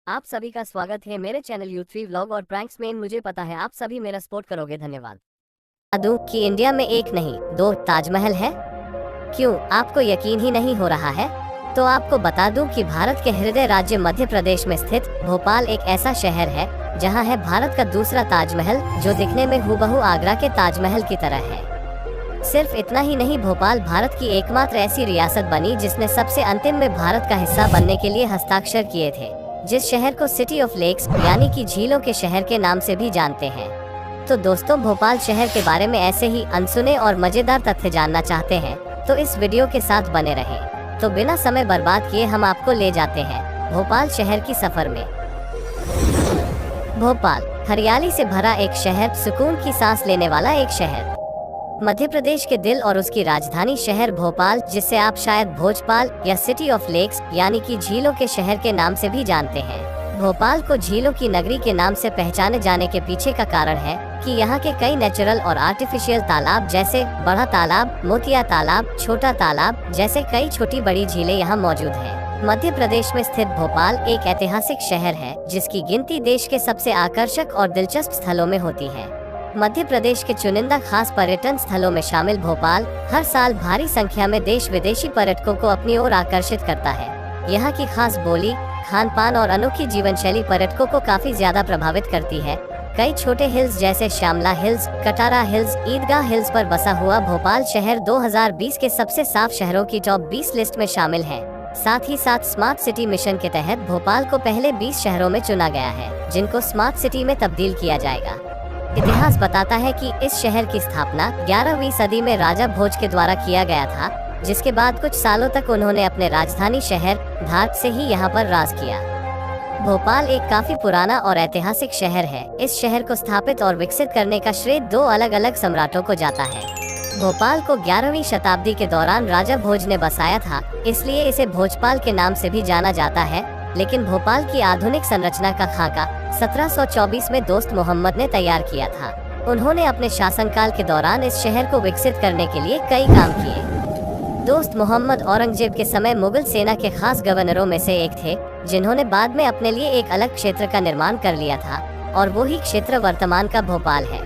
आप सभी का स्वागत है मेरे चैनल U3 व्लॉग और प्रैंक्स में। मुझे पता है आप सभी मेरा सपोर्ट करोगे, धन्यवाद। बता दूं कि इंडिया में एक नहीं दो ताजमहल है। क्यों आपको यकीन ही नहीं हो रहा है? तो आपको बता दूं कि भारत के हृदय राज्य मध्य प्रदेश में स्थित भोपाल एक ऐसा शहर है जहां है भारत का दूसरा ताजमहल, जो दिखने में हूबहू आगरा के ताजमहल की तरह है। सिर्फ इतना ही नहीं, भोपाल भारत की एकमात्र ऐसी रियासत बनी जिसने सबसे अंतिम में भारत का हिस्सा बनने के लिए हस्ताक्षर किए थे, जिस शहर को सिटी ऑफ लेक्स यानी कि झीलों के शहर के नाम से भी जानते हैं। तो दोस्तों, भोपाल शहर के बारे में ऐसे ही अनसुने और मजेदार तथ्य जानना चाहते हैं तो इस वीडियो के साथ बने रहें। तो बिना समय बर्बाद किए हम आपको ले जाते हैं भोपाल शहर की सफर में। भोपाल हरियाली से भरा एक शहर, सुकून की सांस लेने वाला एक शहर, मध्य प्रदेश के दिल और उसकी राजधानी शहर भोपाल, जिसे आप शायद भोजपाल या सिटी ऑफ लेक्स यानी कि झीलों के शहर के नाम से भी जानते हैं। भोपाल को झीलों की नगरी के नाम से पहचाने जाने के पीछे का कारण है कि यहाँ के कई नेचुरल और आर्टिफिशियल तालाब जैसे बड़ा तालाब, मोतिया तालाब, छोटा तालाब जैसे कई छोटी बड़ी झीलें यहाँ मौजूद हैं। मध्य प्रदेश में स्थित भोपाल एक ऐतिहासिक शहर है जिसकी गिनती देश के सबसे आकर्षक और दिलचस्प स्थलों में होती है। मध्य प्रदेश के चुनिंदा खास पर्यटन स्थलों में शामिल भोपाल हर साल भारी संख्या में देश विदेशी पर्यटकों को अपनी ओर आकर्षित करता है। यहाँ की खास बोली, खान पान और अनोखी जीवन शैली पर्यटकों को काफी ज्यादा प्रभावित करती है। कई छोटे हिल्स जैसे श्यामला हिल्स, कटारा हिल्स, ईदगाह हिल्स पर बसा हुआ भोपाल शहर 2020 के सबसे साफ शहरों की टॉप 20 लिस्ट में शामिल है। साथ ही साथ स्मार्ट सिटी मिशन के तहत भोपाल को पहले 20 शहरों में चुना गया है जिनको स्मार्ट सिटी में तब्दील किया जाएगा। इतिहास बताता है कि इस शहर की स्थापना 11वीं सदी में राजा भोज के द्वारा किया गया था, जिसके बाद कुछ सालों तक उन्होंने अपने राजधानी शहर धार से ही यहाँ पर राज किया। भोपाल एक काफी पुराना और ऐतिहासिक शहर है। इस शहर को स्थापित और विकसित करने का श्रेय 2 अलग अलग सम्राटों को जाता है। भोपाल को 11वीं शताब्दी के दौरान राजा भोज ने बसाया था, इसलिए इसे भोजपाल के नाम से भी जाना जाता है। लेकिन भोपाल की आधुनिक संरचना का खाका 1724 में दोस्त मोहम्मद ने तैयार किया था। उन्होंने अपने शासनकाल के दौरान इस शहर को विकसित करने के लिए कई काम किए। दोस्त मोहम्मद औरंगजेब के समय मुगल सेना के खास गवर्नरों में से एक थे, जिन्होंने बाद में अपने लिए एक अलग क्षेत्र का निर्माण कर लिया था और वही क्षेत्र वर्तमान का भोपाल है।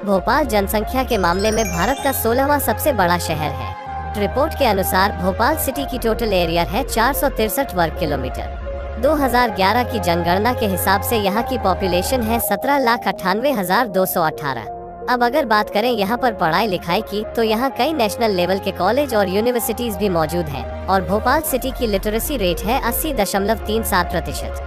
भोपाल जनसंख्या के मामले में भारत का 16वां सबसे बड़ा शहर है। रिपोर्ट के अनुसार भोपाल सिटी की टोटल एरिया है 463 वर्ग किलोमीटर। 2011 की जनगणना के हिसाब से यहाँ की पॉपुलेशन है 17,98,218। अब अगर बात करें यहाँ पर पढ़ाई लिखाई की, तो यहाँ कई नेशनल लेवल के कॉलेज और यूनिवर्सिटीज भी मौजूद हैं और भोपाल सिटी की लिटरेसी रेट है 80.37%।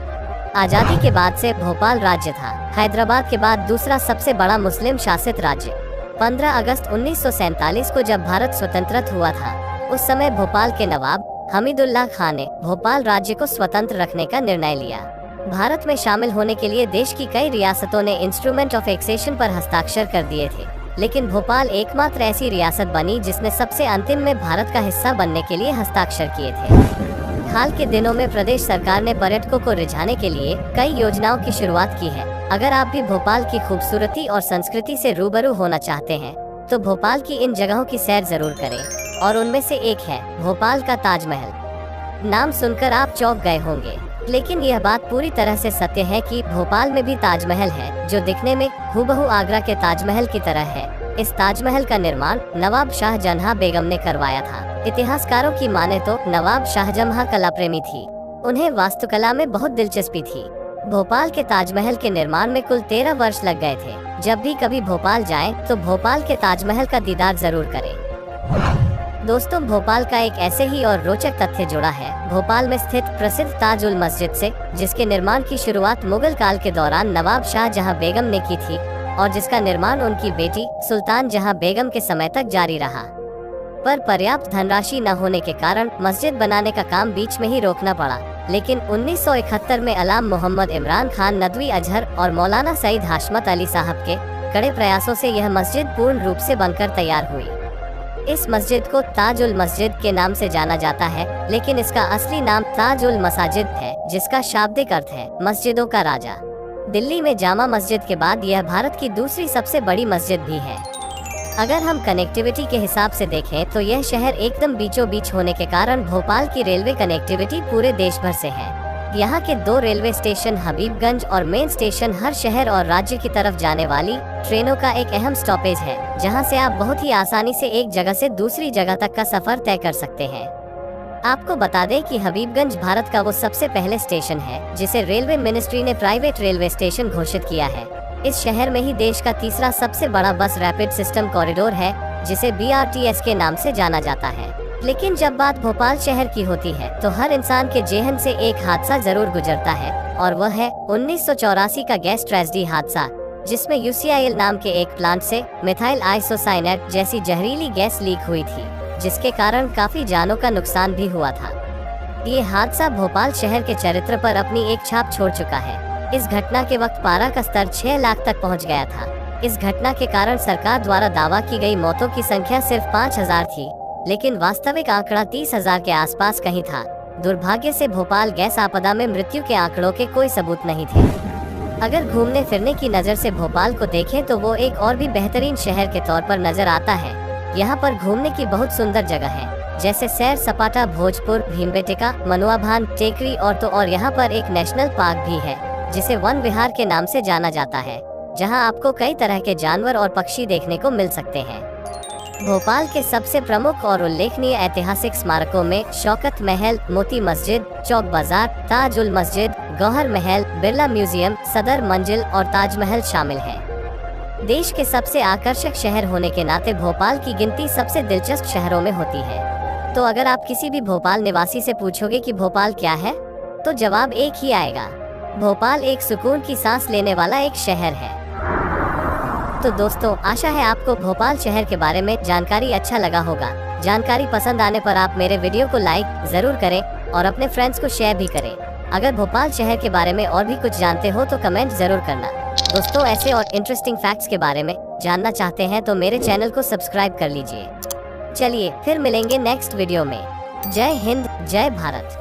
आजादी के बाद से भोपाल राज्य था हैदराबाद के बाद दूसरा सबसे बड़ा मुस्लिम शासित राज्य। 15 अगस्त 1947 को जब भारत स्वतंत्र हुआ था, उस समय भोपाल के नवाब हमीदुल्लाह खान ने भोपाल राज्य को स्वतंत्र रखने का निर्णय लिया। भारत में शामिल होने के लिए देश की कई रियासतों ने इंस्ट्रूमेंट ऑफ एक्सेशन पर हस्ताक्षर कर दिए थे, लेकिन भोपाल एकमात्र ऐसी रियासत बनी जिसने सबसे अंतिम में भारत का हिस्सा बनने के लिए हस्ताक्षर किए थे। हाल के दिनों में प्रदेश सरकार ने पर्यटकों को रिझाने के लिए कई योजनाओं की शुरुआत की है। अगर आप भी भोपाल की खूबसूरती और संस्कृति से रूबरू होना चाहते हैं तो भोपाल की इन जगहों की सैर जरूर करें, और उनमें से एक है भोपाल का ताजमहल। नाम सुनकर आप चौंक गए होंगे, लेकिन यह बात पूरी तरह से सत्य है कि भोपाल में भी ताजमहल है, जो दिखने में हूबहू आगरा के ताजमहल की तरह है। इस ताजमहल का निर्माण नवाब शाहजहां बेगम ने करवाया था। इतिहासकारों की माने तो नवाब शाहजहां कला प्रेमी थी, उन्हें वास्तुकला में बहुत दिलचस्पी थी। भोपाल के ताजमहल के निर्माण में कुल 13 वर्ष लग गए थे। जब भी कभी भोपाल जाएं तो भोपाल के ताजमहल का दीदार जरूर करें। दोस्तों, भोपाल का एक ऐसे ही और रोचक तथ्य जुड़ा है भोपाल में स्थित प्रसिद्ध ताजुल मस्जिद से, जिसके निर्माण की शुरुआत मुगल काल के दौरान नवाब शाहजहां बेगम ने की थी और जिसका निर्माण उनकी बेटी सुल्तान जहां बेगम के समय तक जारी रहा। पर पर्याप्त धनराशि न होने के कारण मस्जिद बनाने का काम बीच में ही रोकना पड़ा। लेकिन 1971 में अलाम मोहम्मद इमरान खान नदवी अजहर और मौलाना सईद हाशमत अली साहब के कड़े प्रयासों से यह मस्जिद पूर्ण रूप से बनकर तैयार हुई। इस मस्जिद को ताजुल मस्जिद के नाम से जाना जाता है, लेकिन इसका असली नाम ताजुल मसाजिद है, जिसका शाब्दिक अर्थ है मस्जिदों का राजा। दिल्ली में जामा मस्जिद के बाद यह भारत की दूसरी सबसे बड़ी मस्जिद भी है। अगर हम कनेक्टिविटी के हिसाब से देखें तो यह शहर एकदम बीचों बीच होने के कारण भोपाल की रेलवे कनेक्टिविटी पूरे देश भर से है। यहाँ के 2 रेलवे स्टेशन हबीबगंज और मेन स्टेशन हर शहर और राज्य की तरफ जाने वाली ट्रेनों का एक अहम स्टॉपेज है, जहाँ से आप बहुत ही आसानी से एक जगह से दूसरी जगह तक का सफर तय कर सकते हैं। आपको बता दें कि हबीबगंज भारत का वो सबसे पहले स्टेशन है जिसे रेलवे मिनिस्ट्री ने प्राइवेट रेलवे स्टेशन घोषित किया है। इस शहर में ही देश का तीसरा सबसे बड़ा बस रैपिड सिस्टम कॉरिडोर है, जिसे BRTS के नाम से जाना जाता है। लेकिन जब बात भोपाल शहर की होती है तो हर इंसान के जेहन से एक हादसा जरूर गुजरता है, और वह है 1984 का गैस ट्रेजेडी हादसा, जिसमें UCIL नाम के एक प्लांट से मिथाइल आइसोसाइनेट जैसी जहरीली गैस लीक हुई थी, जिसके कारण काफी जानों का नुकसान भी हुआ था। ये हादसा भोपाल शहर के चरित्र पर अपनी एक छाप छोड़ चुका है। इस घटना के वक्त पारा का स्तर 6 लाख तक पहुंच गया था। इस घटना के कारण सरकार द्वारा दावा की गई मौतों की संख्या सिर्फ 5000 थी, लेकिन वास्तविक आंकड़ा 30,000 के आसपास कहीं था। दुर्भाग्य से भोपाल गैस आपदा में मृत्यु के आंकड़ों के कोई सबूत नहीं थे। अगर घूमने फिरने की नज़र से भोपाल को देखें तो वो एक और भी बेहतरीन शहर के तौर पर नजर आता है। यहाँ पर घूमने की बहुत सुंदर जगह है, जैसे सैर सपाटा, भोजपुर, भीमबेटका, मनुआभान, टेकरी और यहाँ पर एक नेशनल पार्क भी है जिसे वन विहार के नाम से जाना जाता है, जहां आपको कई तरह के जानवर और पक्षी देखने को मिल सकते हैं। भोपाल के सबसे प्रमुख और उल्लेखनीय ऐतिहासिक स्मारकों में शौकत महल, मोती मस्जिद, चौक बाजार, ताज उल मस्जिद, गौहर महल, बिरला म्यूजियम, सदर मंजिल और ताजमहल शामिल हैं। देश के सबसे आकर्षक शहर होने के नाते भोपाल की गिनती सबसे दिलचस्प शहरों में होती है। तो अगर आप किसी भी भोपाल निवासी से पूछोगे कि भोपाल क्या है, तो जवाब एक ही आएगा, भोपाल एक सुकून की सांस लेने वाला एक शहर है। तो दोस्तों, आशा है आपको भोपाल शहर के बारे में जानकारी अच्छा लगा होगा। जानकारी पसंद आने पर आप मेरे वीडियो को लाइक जरूर करें और अपने फ्रेंड्स को शेयर भी करें। अगर भोपाल शहर के बारे में और भी कुछ जानते हो तो कमेंट जरूर करना। दोस्तों, ऐसे और इंटरेस्टिंग फैक्ट्स के बारे में जानना चाहते हैं तो मेरे चैनल को सब्सक्राइब कर लीजिए। चलिए फिर मिलेंगे नेक्स्ट वीडियो में। जय हिंद, जय भारत।